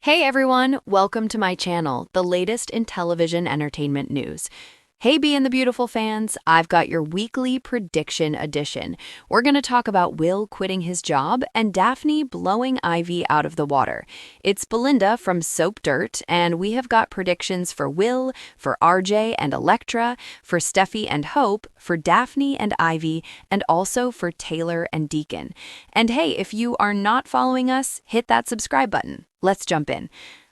Hey everyone, welcome to my channel, the latest in television entertainment news. Hey Bee and the Beautiful fans, I've got your weekly prediction edition. We're going to talk about Will quitting his job and Daphne blowing Ivy out of the water. It's Belinda from Soap Dirt, and we have got predictions for Will, for RJ and Electra, for Steffi and Hope, for Daphne and Ivy, and also for Taylor and Deacon. And hey, if you are not following us, hit that subscribe button. Let's jump in.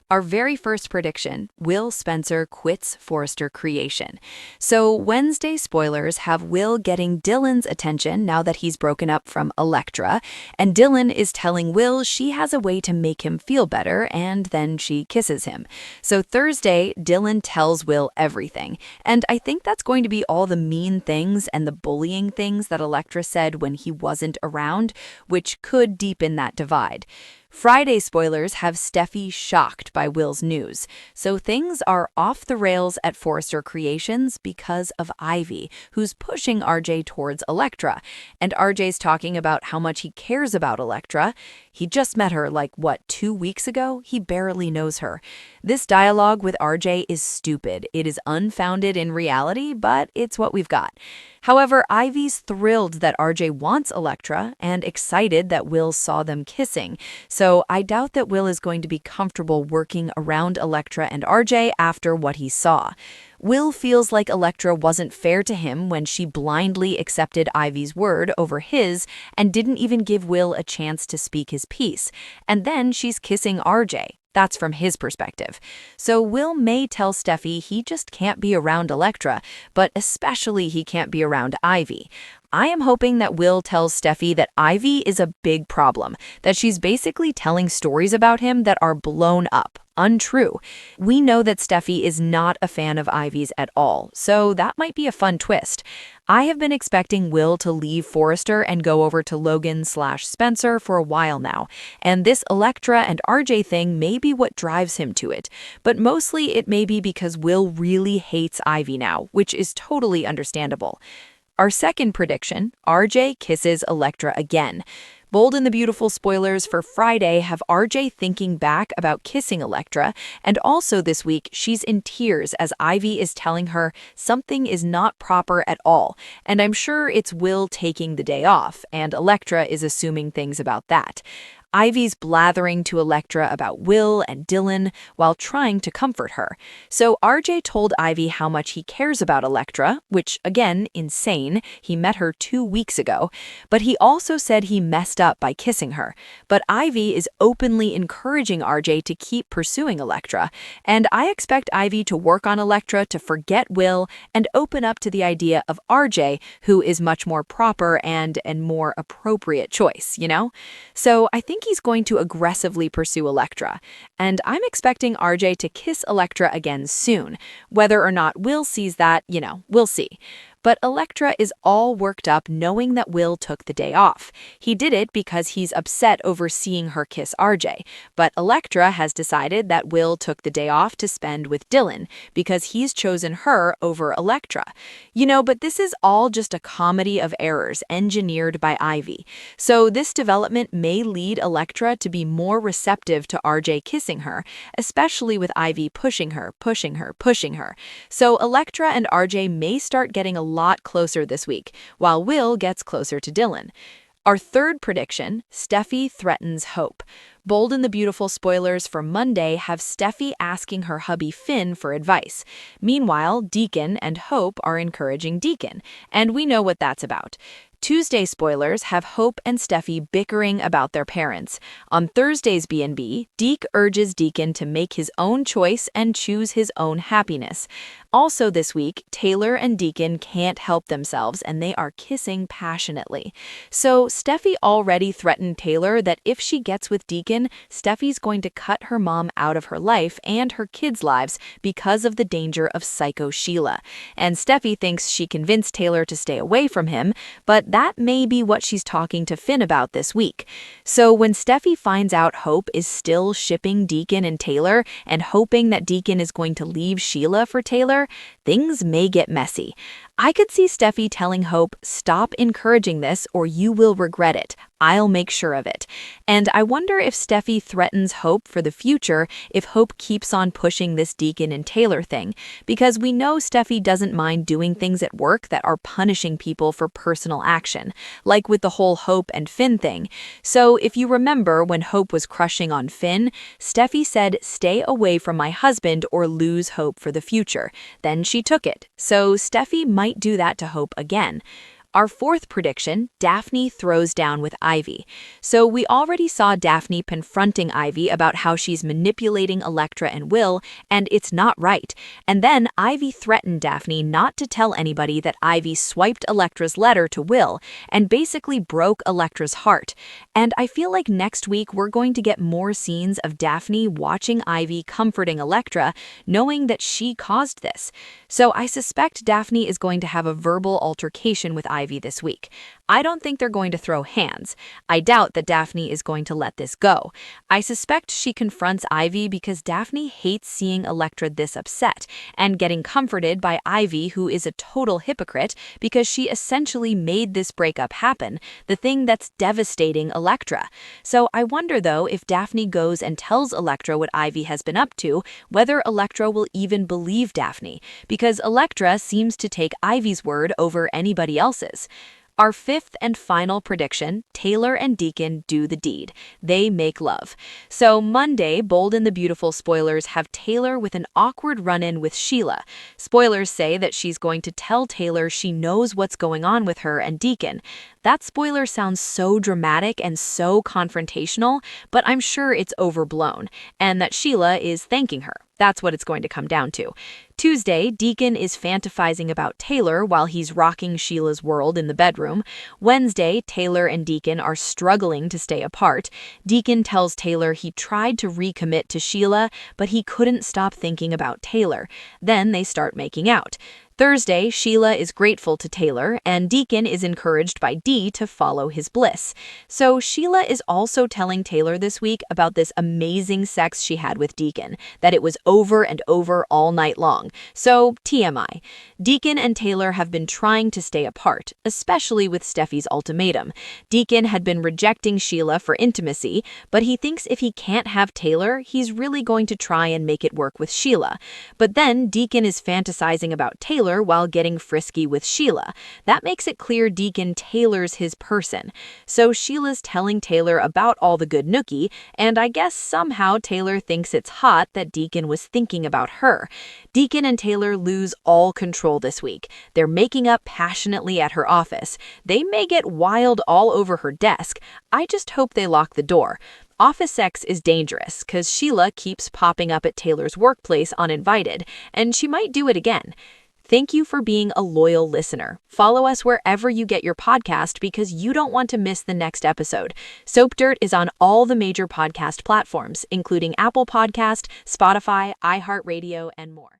Our very first prediction, Will Spencer quits Forrester creation. So Wednesday spoilers have Will getting Dylan's attention now that he's broken up from Electra, and Dylan is telling Will she has a way to make him feel better, and then she kisses him. So Thursday, Dylan tells Will everything, and I think that's going to be all the mean things and the bullying things that Electra said when he wasn't around, which could deepen that divide. Friday spoilers have Steffi shocked by Will's news, so things are off the rails at Forrester Creations because of Ivy, who's pushing RJ towards Electra, and RJ's talking about how much he cares about Electra. He just met her 2 weeks ago? He barely knows her. This dialogue with RJ is stupid. It is unfounded in reality, but it's what we've got. However, Ivy's thrilled that RJ wants Electra and excited that Will saw them kissing. So I doubt that Will is going to be comfortable working around Electra and RJ after what he saw. Will feels like Electra wasn't fair to him when she blindly accepted Ivy's word over his and didn't even give Will a chance to speak his piece. And then she's kissing RJ. That's from his perspective. So Will may tell Steffi he just can't be around Electra, but especially he can't be around Ivy. I am hoping that Will tells Steffi that Ivy is a big problem, that she's basically telling stories about him that are blown up, untrue. We know that Steffi is not a fan of Ivy's at all, so that might be a fun twist. I have been expecting Will to leave Forrester and go over to Logan/Spencer for a while now, and this Electra and RJ thing may be what drives him to it. But mostly it may be because Will really hates Ivy now, which is totally understandable. Our second prediction, RJ kisses Electra again. Bold and the Beautiful spoilers for Friday have RJ thinking back about kissing Electra, and also this week she's in tears as Ivy is telling her something is not proper at all, and I'm sure it's Will taking the day off, and Electra is assuming things about that. Ivy's blathering to Electra about Will and Dylan while trying to comfort her. So RJ told Ivy how much he cares about Electra, which, again, insane. He met her 2 weeks ago. But he also said he messed up by kissing her. But Ivy is openly encouraging RJ to keep pursuing Electra. And I expect Ivy to work on Electra to forget Will and open up to the idea of RJ, who is much more proper and more appropriate choice, you know? So I think he's going to aggressively pursue Electra, and I'm expecting RJ to kiss Electra again soon. Whether or not Will sees that, we'll see. But Electra is all worked up knowing that Will took the day off. He did it because he's upset over seeing her kiss RJ. But Electra has decided that Will took the day off to spend with Dylan because he's chosen her over Electra. But this is all just a comedy of errors engineered by Ivy. So this development may lead Electra to be more receptive to RJ kissing her, especially with Ivy pushing her. So Electra and RJ may start getting a lot closer this week, while Will gets closer to Dylan. Our third prediction, Steffi threatens Hope. Bold and the Beautiful spoilers for Monday have Steffi asking her hubby Finn for advice. Meanwhile, Deacon and Hope are encouraging Deacon, and we know what that's about. Tuesday spoilers have Hope and Steffi bickering about their parents. On Thursday's B&B, Deke urges Deacon to make his own choice and choose his own happiness. Also this week, Taylor and Deacon can't help themselves and they are kissing passionately. So Steffi already threatened Taylor that if she gets with Deacon, Steffi's going to cut her mom out of her life and her kids' lives because of the danger of Psycho Sheila. And Steffi thinks she convinced Taylor to stay away from him, but that may be what she's talking to Finn about this week. So when Steffi finds out Hope is still shipping Deacon and Taylor and hoping that Deacon is going to leave Sheila for Taylor, things may get messy. I could see Steffi telling Hope, "Stop encouraging this or you will regret it. I'll make sure of it." And I wonder if Steffi threatens Hope for the future if Hope keeps on pushing this Deacon and Taylor thing, because we know Steffi doesn't mind doing things at work that are punishing people for personal action, like with the whole Hope and Finn thing. So if you remember when Hope was crushing on Finn, Steffi said, "Stay away from my husband or lose hope for the future." Then she took it. So Steffi might do that to Hope again. Our fourth prediction, Daphne throws down with Ivy. So we already saw Daphne confronting Ivy about how she's manipulating Electra and Will, and it's not right. And then Ivy threatened Daphne not to tell anybody that Ivy swiped Electra's letter to Will and basically broke Electra's heart. And I feel like next week we're going to get more scenes of Daphne watching Ivy comforting Electra, knowing that she caused this. So I suspect Daphne is going to have a verbal altercation with Ivy this week. I don't think they're going to throw hands. I doubt that Daphne is going to let this go. I suspect she confronts Ivy because Daphne hates seeing Electra this upset and getting comforted by Ivy, who is a total hypocrite because she essentially made this breakup happen, the thing that's devastating Electra. So I wonder though if Daphne goes and tells Electra what Ivy has been up to, whether Electra will even believe Daphne, because Electra seems to take Ivy's word over anybody else's. Our fifth and final prediction, Taylor and Deacon do the deed. They make love. So Monday, Bold and the Beautiful spoilers have Taylor with an awkward run-in with Sheila. Spoilers say that she's going to tell Taylor she knows what's going on with her and Deacon. That spoiler sounds so dramatic and so confrontational, but I'm sure it's overblown, and that Sheila is thanking her. That's what it's going to come down to. Tuesday, Deacon is fantasizing about Taylor while he's rocking Sheila's world in the bedroom. Wednesday, Taylor and Deacon are struggling to stay apart. Deacon tells Taylor he tried to recommit to Sheila, but he couldn't stop thinking about Taylor. Then they start making out. Thursday, Sheila is grateful to Taylor, and Deacon is encouraged by Dee to follow his bliss. So Sheila is also telling Taylor this week about this amazing sex she had with Deacon, that it was over and over all night long. So TMI. Deacon and Taylor have been trying to stay apart, especially with Steffi's ultimatum. Deacon had been rejecting Sheila for intimacy, but he thinks if he can't have Taylor, he's really going to try and make it work with Sheila. But then Deacon is fantasizing about Taylor while getting frisky with Sheila. That makes it clear Deacon Taylor's his person. So Sheila's telling Taylor about all the good nookie, and I guess somehow Taylor thinks it's hot that Deacon was thinking about her. Deacon and Taylor lose all control this week. They're making up passionately at her office. They may get wild all over her desk. I just hope they lock the door. Office sex is dangerous because Sheila keeps popping up at Taylor's workplace uninvited, and she might do it again. Thank you for being a loyal listener. Follow us wherever you get your podcast because you don't want to miss the next episode. Soap Dirt is on all the major podcast platforms, including Apple Podcast, Spotify, iHeartRadio, and more.